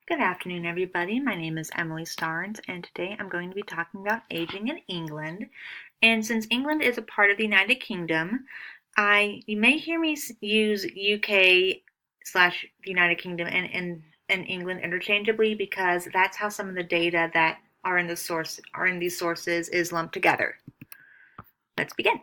Good afternoon, everybody. My name is Emily Starnes, and today I'm going to be talking about aging in England. And since England is a part of the United Kingdom, you may hear me use UK slash the United Kingdom and England interchangeably because that's how some of the data that are in these sources is lumped together. Let's begin.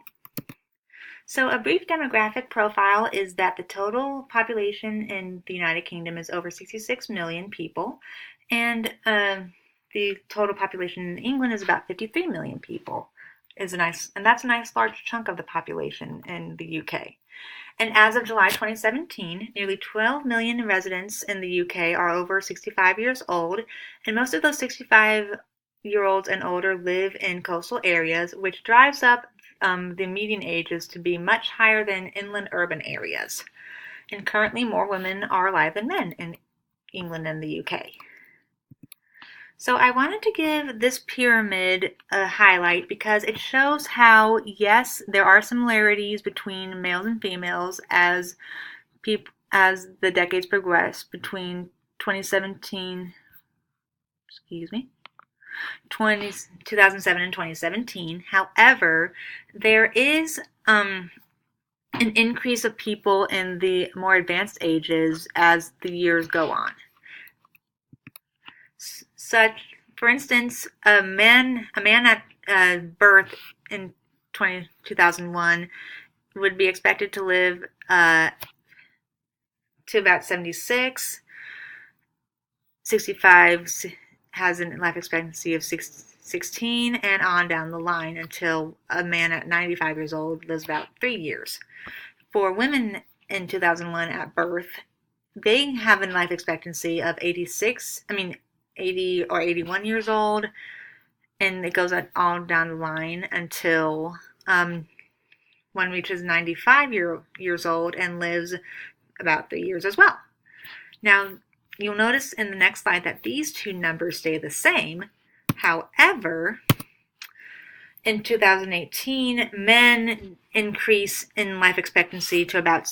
So a brief demographic profile is that the total population in the United Kingdom is over 66 million people, and the total population in England is about 53 million people. And that's a nice large chunk of the population in the UK. And as of July 2017, nearly 12 million residents in the UK are over 65 years old, and most of those 65-year-olds and older live in coastal areas, which drives up the median ages to be much higher than inland urban areas. And currently, more women are alive than men in England and the UK. So I wanted to give this pyramid a highlight because it shows how, yes, there are similarities between males and females as the decades progress between 2017, 2007 and 2017. However, there is an increase of people in the more advanced ages as the years go on. For instance, a man at birth in 2001 would be expected to live to about 76. 65 has a life expectancy of 16 and on down the line until a man at 95 years old lives about 3 years. For women in 2001 at birth, they have a life expectancy of 80 or 81 years old, and it goes all down the line until one reaches 95 years old and lives about 3 years as well. Now, you'll notice in the next slide that these two numbers stay the same. However, in 2018, men increase in life expectancy to about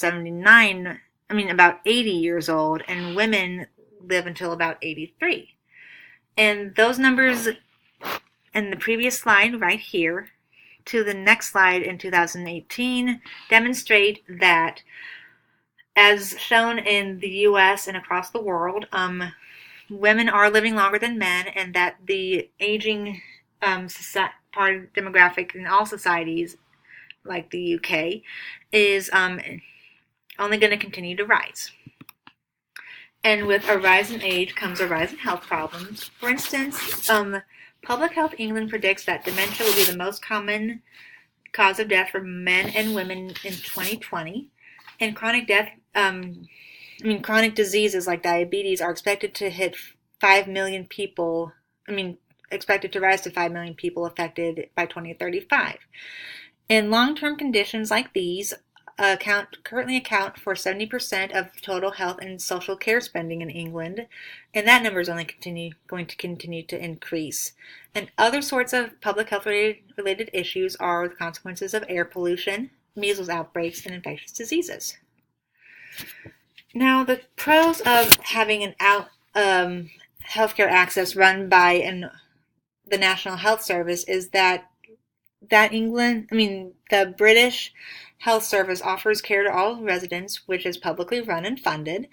80 years old, and women live until about 83. And those numbers in the previous slide right here to the next slide in 2018 demonstrate that, as shown in the US and across the world, women are living longer than men, and that the aging demographic in all societies, like the UK, is only going to continue to rise. And with a rise in age comes a rise in health problems. For instance, Public Health England predicts that dementia will be the most common cause of death for men and women in 2020. And chronic diseases like diabetes are expected to hit 5 million people. Expected to rise to 5 million people affected by 2035. And long-term conditions like these currently account for 70% of total health and social care spending in England, and that number is only going to continue to increase. And other sorts of public health related issues are the consequences of air pollution, measles outbreaks, and infectious diseases. Now, the pros of having an healthcare access run by the National Health Service is that the British Health Service offers care to all residents, which is publicly run and funded,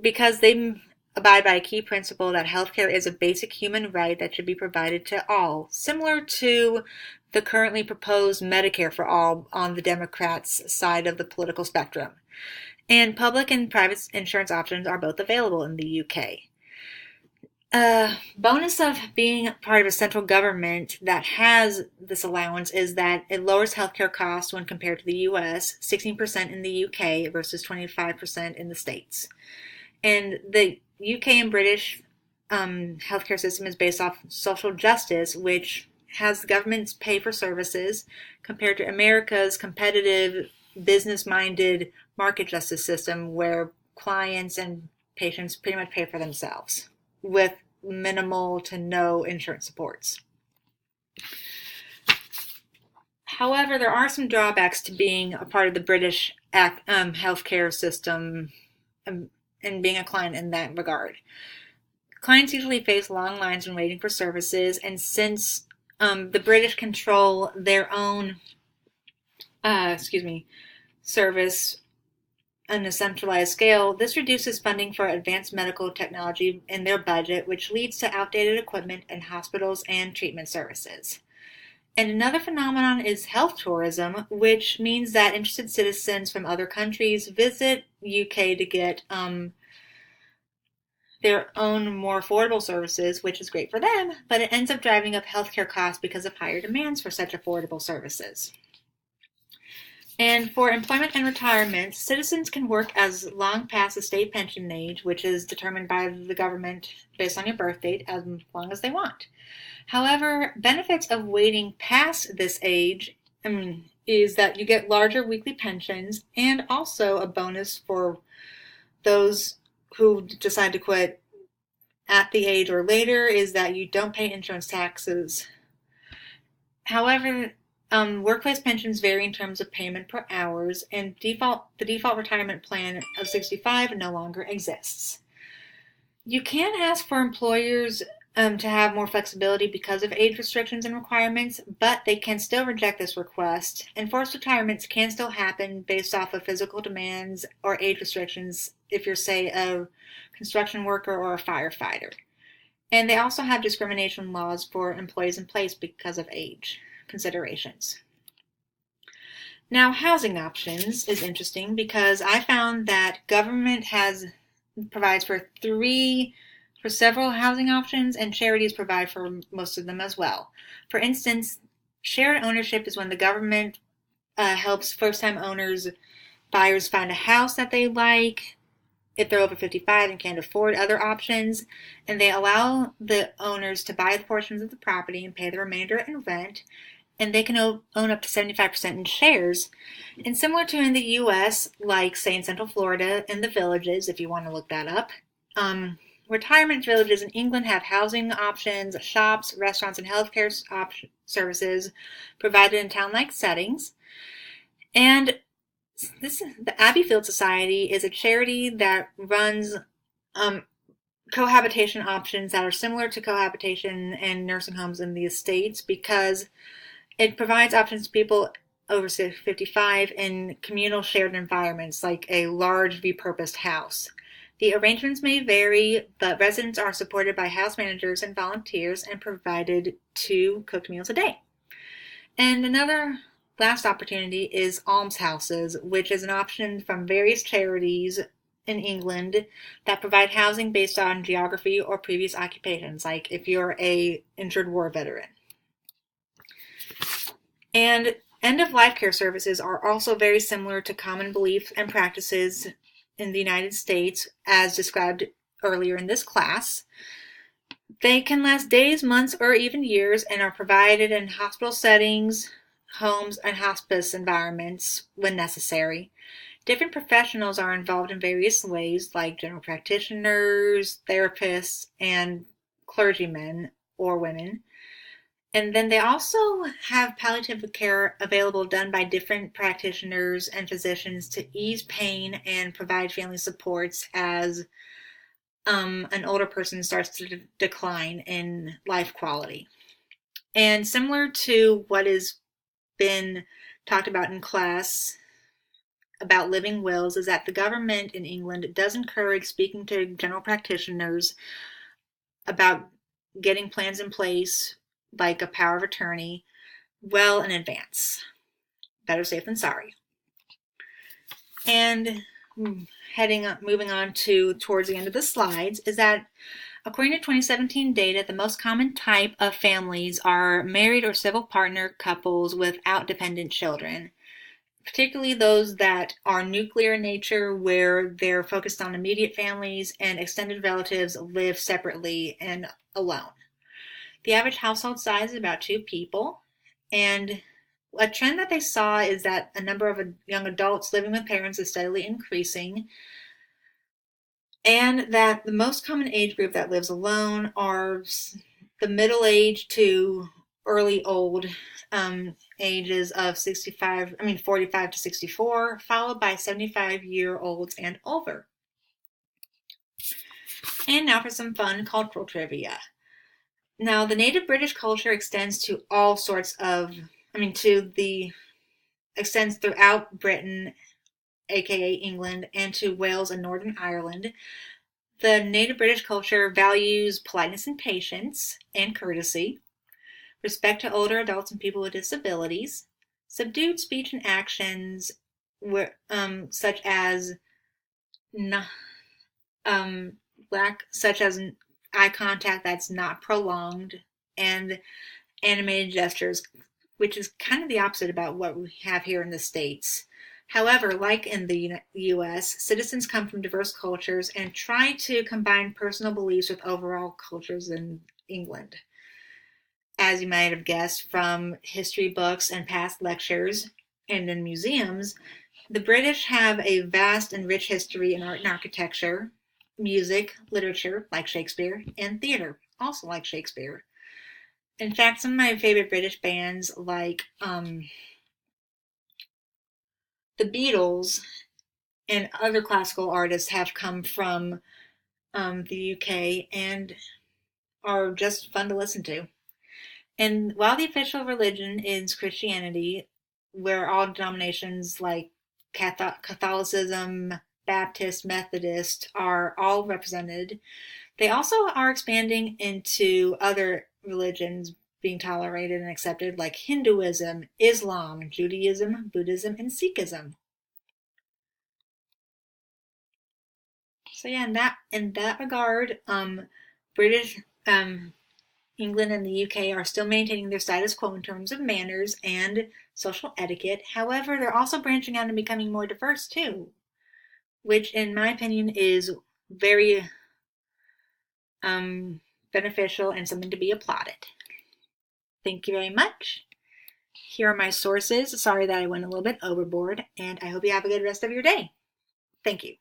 because they abide by a key principle that healthcare is a basic human right that should be provided to all, similar to the currently proposed Medicare for all on the Democrats' side of the political spectrum. And public and private insurance options are both available in the UK. Bonus of being part of a central government that has this allowance is that it lowers healthcare costs when compared to the US, 16% in the UK versus 25% in the States. And the UK and British healthcare system is based off social justice, which has the governments pay for services, compared to America's competitive, business-minded market justice system where clients and patients pretty much pay for themselves, with minimal to no insurance supports. However, there are some drawbacks to being a part of the British healthcare system and being a client in that regard. Clients usually face long lines when waiting for services, and since the British control their own service on a centralized scale, this reduces funding for advanced medical technology in their budget, which leads to outdated equipment in hospitals and treatment services. And another phenomenon is health tourism, which means that interested citizens from other countries visit UK to get their own more affordable services, which is great for them, but it ends up driving up healthcare costs because of higher demands for such affordable services. And for employment and retirement, citizens can work as long past the state pension age, which is determined by the government based on your birth date, as long as they want. However, benefits of waiting past this age is that you get larger weekly pensions, and also a bonus for those who decide to quit at the age or later is that you don't pay insurance taxes. However, workplace pensions vary in terms of payment per hours, and the default retirement plan of 65 no longer exists. You can ask for employers to have more flexibility because of age restrictions and requirements, but they can still reject this request, and forced retirements can still happen based off of physical demands or age restrictions if you're, say, a construction worker or a firefighter. And they also have discrimination laws for employees in place because of age considerations. Now, housing options is interesting because I found that government provides for several housing options, and charities provide for most of them as well. For instance, shared ownership is when the government helps first-time buyers find a house that they like if they're over 55 and can't afford other options, and they allow the owners to buy the portions of the property and pay the remainder in rent, and they can own up to 75% in shares. And similar to in the U.S., like say in Central Florida in the Villages, if you want to look that up, retirement villages in England have housing options, shops, restaurants, and healthcare services provided in town-like settings. And the Abbeyfield Society is a charity that runs cohabitation options that are similar to cohabitation and nursing homes in the estates, because it provides options to people over 55 in communal shared environments like a large repurposed house. The arrangements may vary, but residents are supported by house managers and volunteers and provided 2 cooked meals a day. And another last opportunity is almshouses, which is an option from various charities in England that provide housing based on geography or previous occupations, like if you're an injured war veteran. And end-of-life care services are also very similar to common beliefs and practices in the United States, as described earlier in this class. They can last days, months, or even years, and are provided in hospital settings, homes, and hospice environments when necessary. Different professionals are involved in various ways, like general practitioners, therapists, and clergymen or women. And then they also have palliative care available done by different practitioners and physicians to ease pain and provide family supports as an older person starts to decline in life quality. And similar to what has been talked about in class about living wills, is that the government in England does encourage speaking to general practitioners about getting plans in place, like a power of attorney, well in advance. Better safe than sorry. And moving on towards the end of the slides, is that according to 2017 data, the most common type of families are married or civil partner couples without dependent children, particularly those that are nuclear in nature, where they're focused on immediate families and extended relatives live separately and alone. The average household size is about 2 people, and a trend that they saw is that a number of young adults living with parents is steadily increasing, and that the most common age group that lives alone are the middle-aged to early old ages of 45 to 64, followed by 75-year-olds and over. And now for some fun cultural trivia. Now, the native British culture extends to all sorts of, extends throughout Britain, aka England, and to Wales and Northern Ireland. The native British culture values politeness and patience and courtesy, respect to older adults and people with disabilities, subdued speech and actions, such as such as eye contact that's not prolonged, and animated gestures, which is kind of the opposite about what we have here in the States. However, like in the US, citizens come from diverse cultures and try to combine personal beliefs with overall cultures in England. As you might have guessed from history books and past lectures and in museums, the British have a vast and rich history in art and architecture, music, literature, like Shakespeare, and theater, also like Shakespeare. In fact, some of my favorite British bands, like the Beatles and other classical artists, have come from the UK and are just fun to listen to. And while the official religion is Christianity, where all denominations like Catholicism, Baptist, Methodist are all represented, they also are expanding into other religions being tolerated and accepted, like Hinduism, Islam, Judaism, Buddhism, and Sikhism. So yeah, in that regard, British England and the UK are still maintaining their status quo in terms of manners and social etiquette. However, they're also branching out and becoming more diverse too, which in my opinion is very beneficial and something to be applauded. Thank you very much. Here are my sources. Sorry that I went a little bit overboard, and I hope you have a good rest of your day. Thank you.